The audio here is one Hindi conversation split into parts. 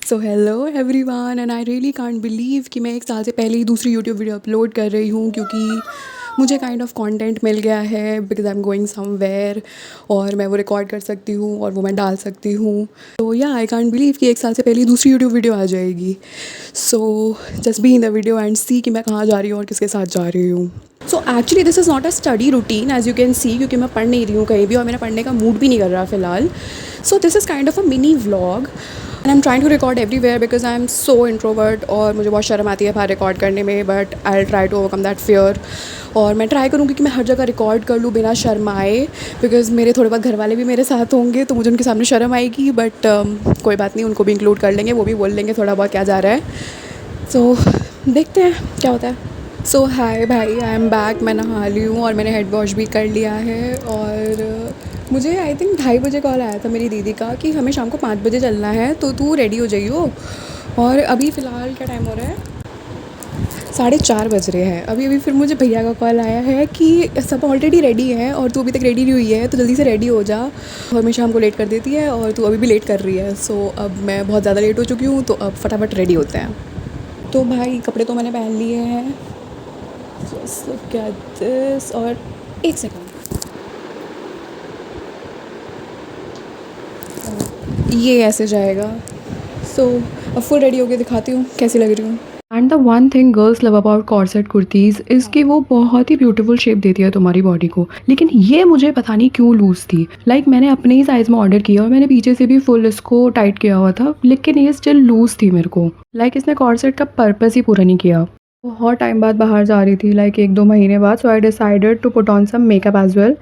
So hello everyone and I really can't believe कि मैं 1 साल से पहले ही दूसरी यूट्यूब वीडियो अपलोड कर रही हूँ क्योंकि मुझे काइंड ऑफ कंटेंट मिल गया है because I am going somewhere और मैं वो रिकॉर्ड कर सकती हूँ और वो मैं डाल सकती हूँ। तो या आई कांट बिलीव कि 1 साल से पहले ही दूसरी यूट्यूब वीडियो आ जाएगी। So just be in the video and see कि मैं कहाँ जा रही हूँ और किसके साथ जा रही हूँ। So actually this is not a study routine as you can see, क्योंकि मैं पढ़ नहीं रही हूँ कहीं भी और मेरा पढ़ने का मूड भी नहीं कर रहा फ़िलहाल। So this is kind of a mini vlog and I am trying to record everywhere because I am so introvert और मुझे बहुत शर्म आती है बाहर रिकॉर्ड करने में, but I will try to overcome that fear. और मैं ट्राई करूँगी कि मैं हर जगह रिकॉर्ड कर लूँ बिना शर्म आए, बिकॉज मेरे थोड़े बहुत घर वाले भी मेरे साथ होंगे तो मुझे उनके सामने शर्म आएगी, बट कोई बात नहीं, उनको भी इंक्लूड कर लेंगे, वो भी बोल लेंगे थोड़ा बहुत क्या जा रहा है। सो देखते हैं क्या होता है। सो हाय भाई, आई एम बैक। मैं नहा ली हूँ और मैंने हेड वॉश भी कर लिया है और मुझे आई थिंक 2:30 बजे कॉल आया था मेरी दीदी का कि हमें शाम को 5 बजे चलना है तो तू रेडी हो जाइयो। और अभी फ़िलहाल क्या टाइम हो रहा है, 4:30 बज रहे हैं। अभी फिर मुझे भैया का कॉल आया है कि सब ऑलरेडी रेडी हैं और तू अभी तक रेडी नहीं हुई है तो जल्दी से रेडी हो जा। और हमेशा हमको लेट कर देती है और तू अभी भी लेट कर रही है। सो अब मैं बहुत ज़्यादा लेट हो चुकी हूँ तो अब फटाफट रेडी होते हैं। तो भाई कपड़े तो मैंने पहन लिए हैं, जस्ट लुक एट दिस। और एक सेकंड, ये ऐसे जाएगा। सो अब फुल रेडी होके दिखाती हूँ कैसी लग रही हूँ। And the one thing girls love about corset kurtis is कि वो बहुत ही ब्यूटीफुल शेप देती है तुम्हारी बॉडी को, लेकिन ये मुझे पता नहीं क्यों लूज़ थी। मैंने अपने ही साइज़ में ऑर्डर किया और मैंने पीछे से भी फुल इसको टाइट किया हुआ था, लेकिन ये स्टिल लूज़ थी मेरे को। इसने कॉर्सेट का पर्पस ही पूरा नहीं किया। बहुत टाइम बाद बाहर जा रही थी, 1-2 महीने बाद, so I decided to put on some makeup as well.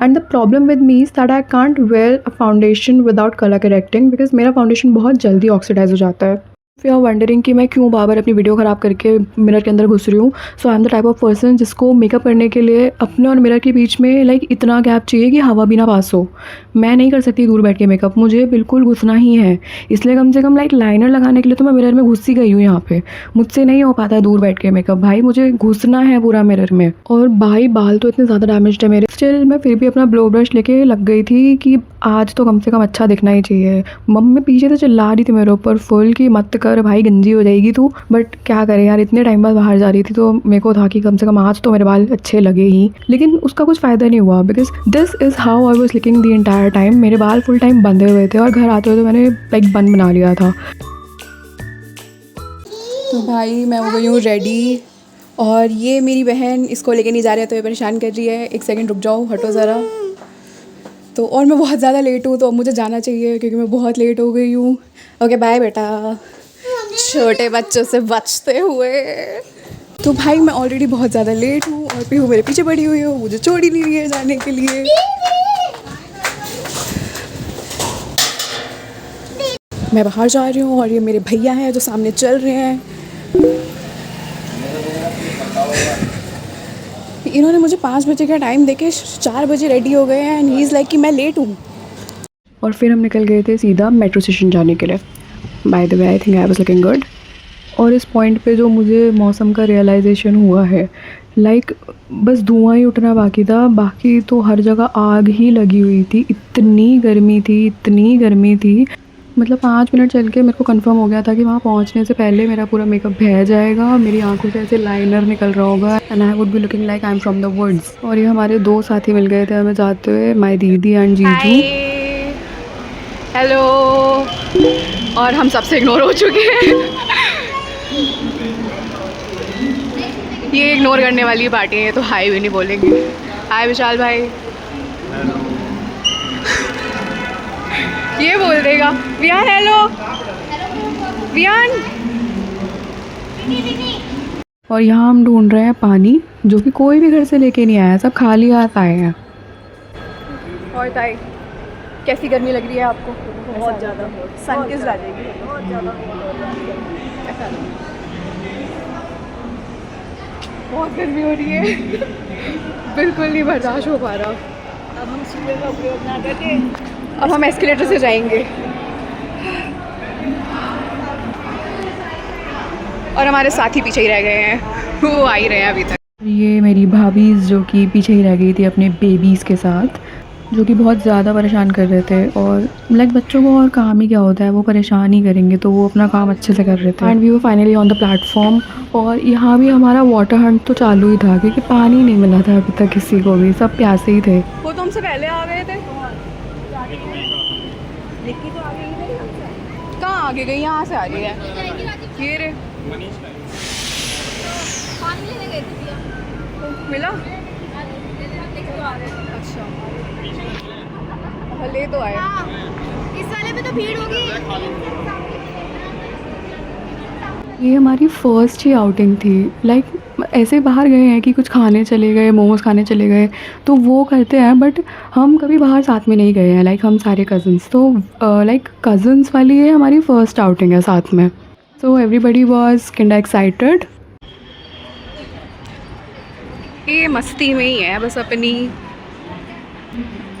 And the problem with me is that I can't wear a foundation without colour correcting, because मेरा फाउंडेशन बहुत जल्दी ऑक्सीडाइज हो जाता है। इफ़ यू आर वंडरिंग कि मैं क्यों बार बार अपनी वीडियो ख़राब करके मिरर के अंदर घुस रही हूँ, so I am the type of person जिसको मेकअप करने के लिए अपने और मिरर के बीच में इतना गैप चाहिए कि हवा भी ना पास हो। मैं नहीं कर सकती दूर बैठ के मेकअप, मुझे बिल्कुल घुसना ही है। इसलिए कम से कम लाइनर लगाने के लिए तो मैं मिरर में घुस ही गई हूँ यहाँ पे। मुझसे नहीं हो पाता दूर बैठ के मेकअप, भाई मुझे घुसना है पूरा मिरर में। और भाई बाल तो इतने ज़्यादा डैमेज्ड है मेरे, स्टिल मैं फिर भी अपना ब्लो ब्रश लेके लग गई थी कि आज तो कम से कम अच्छा दिखना ही चाहिए। मम्मी पीछे से चिल्ला रही थी मेरे ऊपर फुल कि मत कर भाई, गंजी हो जाएगी तू, बट क्या करें यार, इतने टाइम बाद बाहर जा रही थी तो मेरे को था कि कम से कम आज तो मेरे बाल अच्छे लगे ही। लेकिन उसका कुछ फ़ायदा नहीं हुआ, because this is how I was looking the entire time. मेरे बाल फुल टाइम बंधे हुए थे और घर आते हुए तो मैंने बन बना लिया था। तो भाई मैं हो गई हूँ रेडी और ये मेरी बहन इसको लेके नहीं जा रही है तो ये परेशान कर रही है। एक सेकंड रुक जाओ, हटो ज़रा। तो और मैं बहुत ज़्यादा लेट हूँ तो अब मुझे जाना चाहिए क्योंकि मैं बहुत लेट हो गई हूँ। ओके बाय बेटा, छोटे बच्चों से बचते हुए। तो भाई मैं ऑलरेडी बहुत ज़्यादा लेट हूँ और पीहू मेरे पीछे पड़ी हुई हो, मुझे छोड़ ही नहीं रही है जाने के लिए। मैं बाहर जा रही हूँ और ये मेरे भैया हैं जो सामने चल रहे हैं। इन्होंने मुझे 5 बजे का टाइम देके 4 बजे रेडी हो गए हैं एंड ही इज़ लाइक कि मैं लेट हूँ। और फिर हम निकल गए थे सीधा मेट्रो स्टेशन जाने के लिए। By the way I think I was looking good. और इस पॉइंट पे जो मुझे मौसम का रियलाइजेशन हुआ है, बस धुआं ही उठना बाकी था, बाकी तो हर जगह आग ही लगी हुई थी। इतनी गर्मी थी, इतनी गर्मी थी। 5 मिनट चल के मेरे को कंफर्म हो गया था कि वहाँ पहुँचने से पहले मेरा पूरा मेकअप बह जाएगा, मेरी आंखों से ऐसे लाइनर निकल रहा होगा and I would be looking like I am from the woods. और ये हमारे 2 साथी मिल गए थे हमें जाते हुए, माई दीदी एंड जीजू। हेलो। और हम सबसे इग्नोर हो चुके हैं। ये इग्नोर करने वाली पार्टी है तो हाय भी नहीं बोलेंगे। हाय विशाल भाई। ये बोल देगा वियान हेलो, वियान। और यहाँ हम ढूंढ रहे हैं पानी, जो कि कोई भी घर से लेके नहीं आया, सब खाली हाथ आए हैं। और ताई कैसी गर्मी लग रही है आपको? बहुत ज़्यादा। सन किस आ जाएगी बहुत ज़्यादा। बहुत गर्मी हो रही है। बिल्कुल नहीं बर्दाश्त हो पा रहा। अब हम सुबह का उपयोग ना करके अब हम एस्केलेटर से जाएंगे और हमारे साथी पीछे ही रह गए हैं, वो आ ही रहे हैं अभी तक। ये मेरी भाभी जो कि पीछे ही रह गई थी अपने बेबीज़ के साथ। जो कि बहुत ज़्यादा परेशान कर रहे थे। और लाइक बच्चों को और काम ही क्या होता है, वो परेशान ही करेंगे, तो वो अपना काम अच्छे से कर रहे थे। And we were finally on the platform. और यहाँ भी हमारा वाटर हंट तो चालू ही था क्योंकि पानी नहीं मिला था अभी तक किसी को भी, सब प्यासे ही थे। वो तो हमसे पहले आ गए थे। कहाँ आगे गई? यहाँ से आ रही है ये रे। मिला? अच्छा ले तो आए। इस वाले में तो भीड़ होगी। ये हमारी फर्स्ट ही आउटिंग थी। लाइक ऐसे बाहर गए हैं कि कुछ खाने चले गए, मोमोज खाने चले गए, तो वो करते हैं, बट हम कभी बाहर साथ में नहीं गए हैं। लाइक हम सारे कज़न्स, तो लाइक कज़न्स वाली ये हमारी फ़र्स्ट आउटिंग है साथ में। So everybody was kinda excited. ये मस्ती में ही है बस अपनी।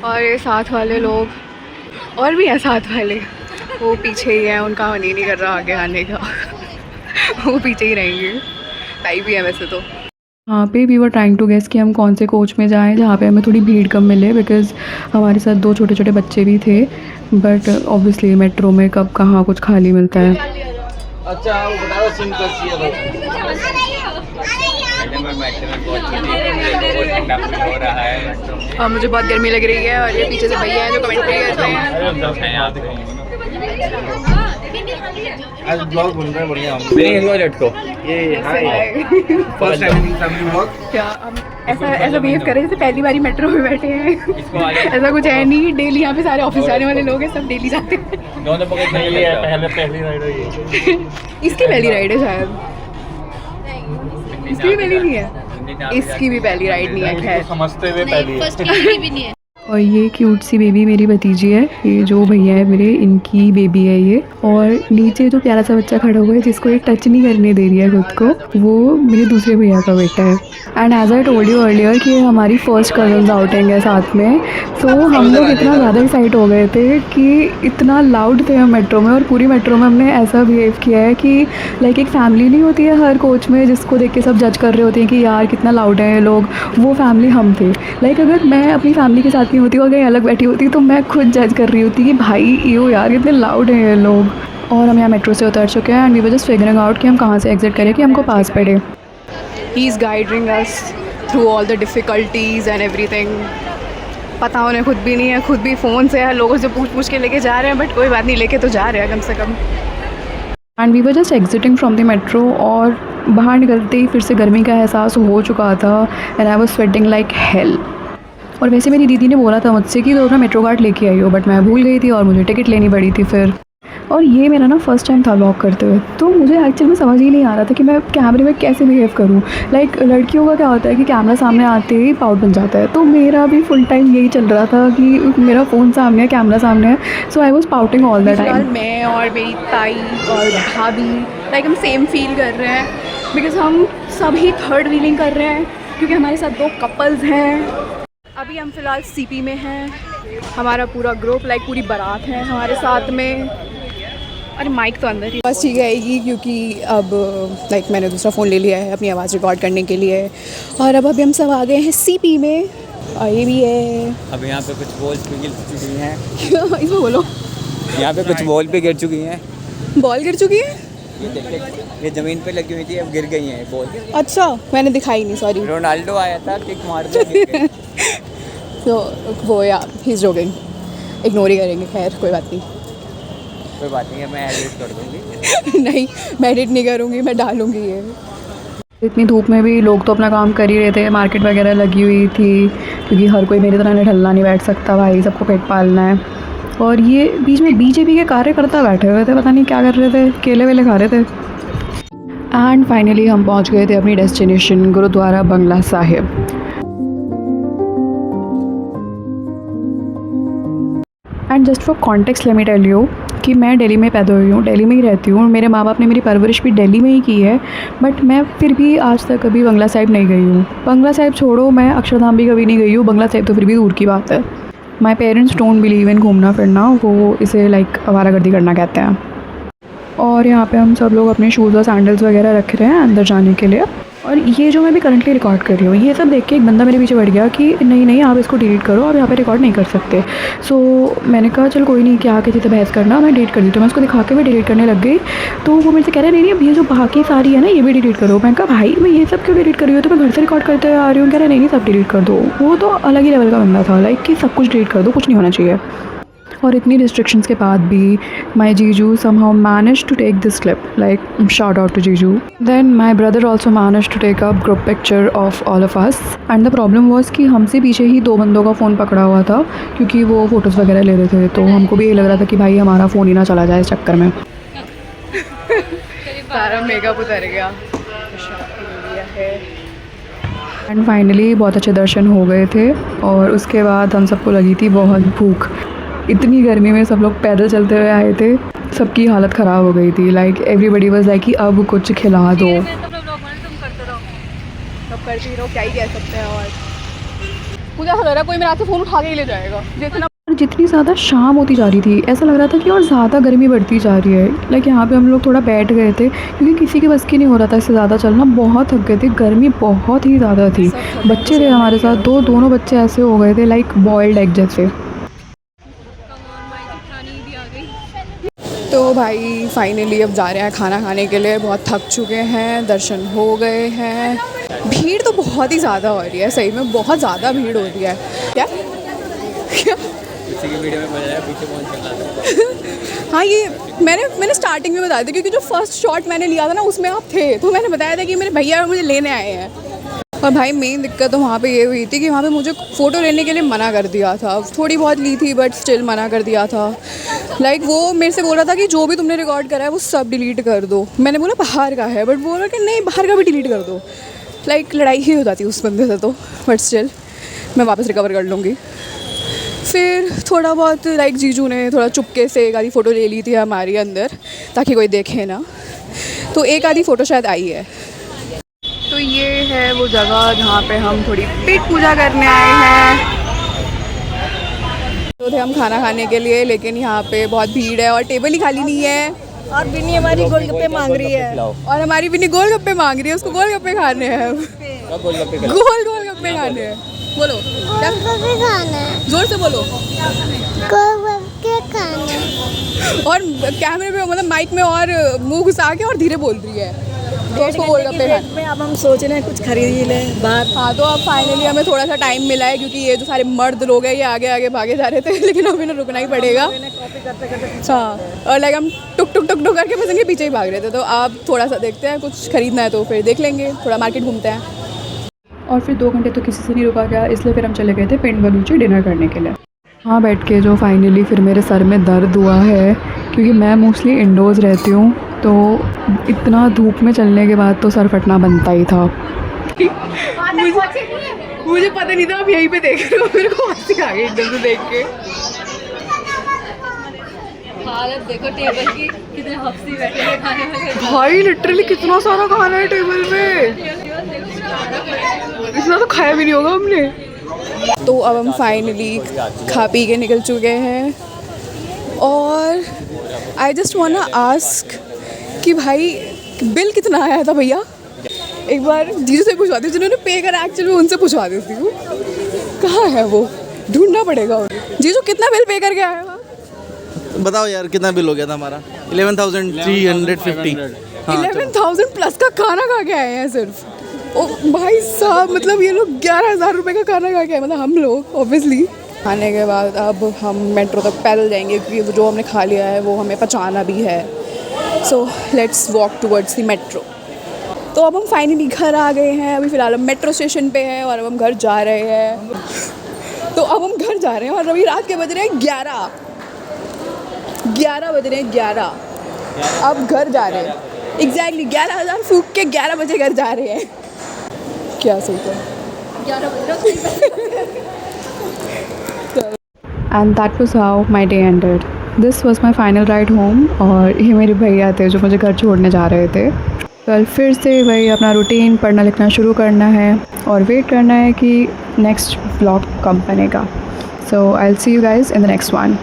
और ये साथ वाले लोग और भी हैं साथ वाले, वो पीछे ही हैं, उनका मन ही नहीं कर रहा आगे आने का। वो पीछे ही रहेंगे। टाइप भी है वैसे तो। यहाँ पे we were trying to guess कि हम कौन से कोच में जाएं जहाँ पे हमें थोड़ी भीड़ कम मिले, बिकॉज़ हमारे साथ 2 छोटे छोटे बच्चे भी थे। बट ऑब्वियसली मेट्रो में कब कहाँ कुछ खाली मिलता है। अच्छा वो बताओ सिम कैसी है? हो रहा है और मुझे बहुत गर्मी लग रही है और ये पीछे से भैया हैं जो कमेंट्री कर रहे हैं। आज ब्लॉग बन रहा है बढ़िया। मेरे हुआ लटको ये हाय फर्स्ट टाइम फैमिली ब्लॉग। क्या हम ऐसा बिहेव कर रहे हैं जैसे पहली बारी मेट्रो में बैठे हैं। ऐसा कुछ है नहीं, डेली यहाँ पे सारे ऑफिस जाने वाले लोग हैं, सब डेली जाते हैं। दोनों पकड़ पहली राइड है। इसकी पहली राइड है शायद। इसकी भी पहली नहीं है। इसकी भी पहली राइड नहीं है। खैर समझते हुए पहली फर्स्ट की भी नहीं है। और ये क्यूट सी बेबी मेरी भतीजी है। ये जो भैया है मेरे, इनकी बेबी है ये। और नीचे जो प्यारा सा बच्चा खड़ा हुआ है जिसको ये टच नहीं करने दे रही है खुद को, वो मेरे दूसरे भैया का बेटा है। And as I told you earlier कि ये हमारी फर्स्ट कज़न्स आउटिंग है साथ में। सो हम लोग इतना ज़्यादा एक्साइट हो गए थे कि इतना लाउड थे हम मेट्रो में, और पूरी मेट्रो में हमने ऐसा बिहेव किया है कि लाइक एक फैमिली नहीं होती है हर कोच में जिसको देख के सब जज कर रहे होते हैं कि यार कितना लाउड है ये लोग, वो फैमिली हम थे। लाइक अगर मैं अपनी फैमिली के साथ होती और कहीं अलग बैठी होती तो मैं खुद जज कर रही होती कि भाई यो यार कितने लाउड हैं ये लोग। और हम यहाँ मेट्रो से उतर चुके हैं and we were just figuring out कि हम कहाँ से एग्जिट करें कि हमको पास पड़े। He is guiding us through all the difficulties and everything. पता उन्हें खुद भी नहीं है, खुद भी फ़ोन से लोगों से पूछ के लेके जा रहे हैं, बट कोई बात नहीं, लेके तो जा रहे हैं कम से कम। And we were just exiting from the metro, और बाहर निकलते ही फिर से गर्मी का एहसास हो चुका था and I was sweating like hell. और वैसे मेरी दीदी ने बोला था मुझसे कि तो अपना मेट्रो कार्ड लेके आई हो, बट मैं भूल गई थी और मुझे टिकट लेनी पड़ी थी फिर। और ये मेरा ना फर्स्ट टाइम था व्लॉग करते हुए, तो मुझे एक्चुअली में समझ ही नहीं आ रहा था कि मैं कैमरे में कैसे बिहेव करूँ। लाइक लड़कियों का क्या होता है कि कैमरा सामने आते ही पाउट बन जाता है, तो मेरा भी फुल टाइम यही चल रहा था कि मेरा फ़ोन सामने है, कैमरा सामने है, so I was pouting all the time. मैं और मेरी ताई और भाभी लाइक हम सेम फील कर रहे हैं, बिकॉज हम सभी थर्ड व्हीलिंग कर रहे हैं क्योंकि हमारे साथ 2 कपल्स हैं। अभी हम फ़िलहाल सीपी में हैं। हमारा पूरा ग्रुप लाइक पूरी बारात है हमारे साथ में। अरे माइक तो अंदर ही बस ठीक आएगी क्योंकि अब लाइक मैंने दूसरा फ़ोन ले लिया है अपनी आवाज़ रिकॉर्ड करने के लिए। और अब अभी हम सब आ गए हैं सीपी में, और ये भी है। अब यहाँ पे कुछ बॉल पे गिर चुकी हैं। इसमें बोलो। यहाँ पे कुछ बॉल पे गिर चुकी हैं। बॉल गिर चुकी है? ये देखिए, ये ज़मीन पे लगी हुई थी, अब गिर गई हैं बॉल। अच्छा मैंने दिखाई नहीं, सॉरी। रोनाल्डो आया था, किक मार दिया। तो वो या ही इज़ जोकिंग, इग्नोर ही करेंगे। खैर कोई बात नहीं। कोई बात नहीं है, मैं एडिट कर दूँगी। नहीं मैं एडिट नहीं करूँगी, मैं डालूँगी ये। इतनी धूप में भी लोग तो अपना काम कर ही रहे थे, मार्केट वगैरह लगी हुई थी क्योंकि हर कोई मेरी तरह निठल्ला नहीं बैठ सकता भाई, सबको पेट पालना है। और ये बीच में बीजेपी के कार्यकर्ता बैठे हुए थे, पता नहीं क्या कर रहे थे, केले वेले खा रहे थे। एंड फाइनली हम पहुंच गए थे अपनी destination Gurudwara Bangla Sahib. And just for context let me tell you कि मैं दिल्ली में पैदा हुई हूँ, दिल्ली में ही रहती हूँ। मेरे माँ बाप ने मेरी परवरिश भी दिल्ली में ही की है, बट मैं फिर भी आज तक कभी बंगला साहिब नहीं गई हूँ। बंगला साहिब छोड़ो, मैं अक्षरधाम भी कभी नहीं गई हूँ, बंगला साहिब तो फिर भी दूर की बात है। My parents don't believe in घूमना फिरना, वो इसे लाइक आवारागर्दी करना कहते हैं। और यहाँ पे हम सब लोग अपने शूज़ और सैंडल्स वगैरह रख रहे हैं अंदर जाने के लिए। और ये जो मैं भी करंटली रिकॉर्ड कर रही हूँ, ये सब देख के एक बंदा मेरे पीछे बढ़ गया कि नहीं आप इसको डिलीट करो, आप यहाँ पे रिकॉर्ड नहीं कर सकते। सो मैंने कहा चल कोई नहीं, क्या किसी से बहस करना, मैं डिलीट कर दी। तो मैं उसको दिखा के भी डिलीट करने लग गई, तो वो मेरे से कह रहे नहीं अब ये जो बाकी सारी है ना ये भी डिलीट करो। मैं कहा भाई मैं ये सब क्यों डिलीट कर रही हूँ, तो मैं घर से रिकॉर्ड करते आ रही हूँ। कह रहे नहीं सब डिलीट कर दो। वो तो अलग ही लेवल का बंदा था, लाइक कि सब कुछ डिलीट कर दो, कुछ नहीं होना चाहिए। और इतनी रिस्ट्रिक्शंस के बाद भी माई जीजू somehow managed to take this clip, like shout out to जीजू. Then my brother also managed to take a group picture of all of us, and the problem was कि हमसे पीछे ही 2 बंदों का फ़ोन पकड़ा हुआ था क्योंकि वो फ़ोटोज़ वगैरह ले रहे थे, तो हमको भी ये लग रहा था कि भाई हमारा फ़ोन ही ना चला जाए इस चक्कर में। सारा मेकअप उतर गया है। एंड फाइनली बहुत अच्छे दर्शन हो गए थे और उसके बाद हम सबको लगी थी बहुत भूख। इतनी गर्मी में सब लोग पैदल चलते हुए आए थे, सबकी हालत ख़राब हो गई थी। लाइक एवरीबडी वाज लाइक कि अब कुछ खिला दो। सब करती रहो, क्या ही कह सकते हैं। और मुझे ऐसा लग रहा है कोई मेरे हाथ से फ़ोन उठा के ही ले जाएगा। जितनी ज़्यादा शाम होती जा रही थी ऐसा लग रहा था कि और ज़्यादा गर्मी बढ़ती जा रही है। लाइक यहाँ पे हम लोग थोड़ा बैठ गए थे क्योंकि किसी के बस की नहीं हो रहा था इससे ज़्यादा चलना, बहुत थक गए थे, गर्मी बहुत ही ज़्यादा थी। बच्चे थे हमारे साथ, दोनों बच्चे ऐसे हो गए थे लाइक बॉइल्ड एग जैसे। तो भाई फाइनली अब जा रहे हैं खाना खाने के लिए, बहुत थक चुके हैं, दर्शन हो गए हैं। भीड़ तो बहुत ही ज़्यादा हो रही है, सही में बहुत ज़्यादा भीड़ हो रही है। क्या पीछे की वीडियो में बज रहा है, पीछे कौन चल रहा है। हाँ ये मैंने स्टार्टिंग में बताया था क्योंकि जो फर्स्ट शॉट मैंने लिया था ना उसमें आप थे, तो मैंने बताया था कि मेरे भैया मुझे लेने आए हैं। और भाई मेन दिक्कत तो वहाँ पे ये हुई थी कि वहाँ पे मुझे फ़ोटो लेने के लिए मना कर दिया था। थोड़ी बहुत ली थी बट स्टिल मना कर दिया था। लाइक वो मेरे से बोल रहा था कि जो भी तुमने रिकॉर्ड करा है वो सब डिलीट कर दो। मैंने बोला बाहर का है, बट बोल रहा कि नहीं बाहर का भी डिलीट कर दो। लाइक लड़ाई ही हो जाती उस बंदे से तो, बट स्टिल मैं वापस रिकवर कर लूँगी। फिर थोड़ा बहुत लाइक जीजू ने थोड़ा चुपके से एक आधी फ़ोटो ले ली थी हमारी अंदर ताकि कोई देखे ना, तो एक आधी फ़ोटो शायद आई है। तो ये है वो जगह जहाँ पे हम थोड़ी पेट पूजा करने आए हैं। तो थे हम खाना खाने के लिए, लेकिन यहाँ पे बहुत भीड़ है और टेबल ही खाली नहीं है। और बिन्नी हमारी गोलगप्पे मांग रही है, और हमारी बिन्नी गोलगप्पे मांग रही है, उसको गोलगप्पे खाने हैं। गोलगप्पे खाने हैं। बोलो क्या खाना है, जोर से बोलो। गोलगप्पे खाना। और कैमरे पे मतलब माइक में और मुंह घुसा के और धीरे बोल रही है, तो उसको गोलगप्पे खाने में अब हम सोच रहे हैं कुछ खरीद ही लें बाहर। हाँ तो अब फाइनली हमें थोड़ा सा टाइम मिला है क्योंकि ये जो सारे मर्द लोग हैं ये आगे आगे भागे जा रहे थे, लेकिन अभी ना रुकना ही पड़ेगा। हाँ और लाइक हम टुक टुक टुक टुक करके बस इनके पीछे ही भाग रहे थे। तो आप थोड़ा सा देखते हैं, कुछ खरीदना है तो फिर देख लेंगे, थोड़ा मार्केट घूमते हैं। और फिर 2 घंटे तो किसी से नहीं रुका गया, इसलिए फिर हम चले गए थे पिंड बलूची डिनर करने के लिए। हाँ बैठ के जो फाइनली फिर मेरे सर में दर्द हुआ है क्योंकि मैं मोस्टली इंडोर्स रहती हूँ, तो इतना धूप में चलने के बाद तो सर फटना बनता ही था। मुझे पता नहीं था आप यहीं पे देख रहे हो, मेरे को हंसी आ गई एकदम से देख के। हालत देखो टेबल की, कितने हफ्सी बैठे हैं खाने में। भाई लिटरली कितना सारा खाना है टेबल पे, इतना तो खाया भी नहीं होगा हमने। तो अब हम फाइनली खा पी के निकल चुके हैं और I just want to ask कि भाई बिल कितना आया था भैया। एक बार जीजू से पूछवाती हूँ, जिन्होंने पे करा एक्चुअली उनसे पूछवा देती हूँ, कहाँ है वो, ढूंढना पड़ेगा। जीजू कितना बिल पे करके आया था बताओ यार, कितना बिल हो गया था हमारा? 11,350। 11,000 प्लस का खाना खा के आए हैं सिर्फ। ओ भाई साहब, मतलब ये लोग 11,000 रुपये का खाना खा के आए, मतलब हम लोग ऑब्वियसली। खाने के बाद अब हम मेट्रो तक पैदल जाएंगे क्योंकि जो हमने खा लिया है वो हमें पचाना भी है। So let's walk towards the metro. तो अब हम फाइनली घर आ गए हैं, अभी फ़िलहाल हम मेट्रो स्टेशन पे हैं और अब हम घर जा रहे हैं। तो अब हम घर जा रहे हैं और अभी रात के बज रहे हैं 11 बज रहे हैं 11। अब घर जा रहे हैं एग्जैक्टली 11,000 फूक के 11 बजे घर जा रहे हैं। क्या सही था 11 बजे। And that was how my day ended. This was my final ride home और ये मेरे भैया थे जो मुझे घर छोड़ने जा रहे थे। कल फिर से वही अपना रूटीन पढ़ना लिखना शुरू करना है और वेट करना है कि नेक्स्ट व्लॉग कब बनेगा। So I will see you guys in the next one.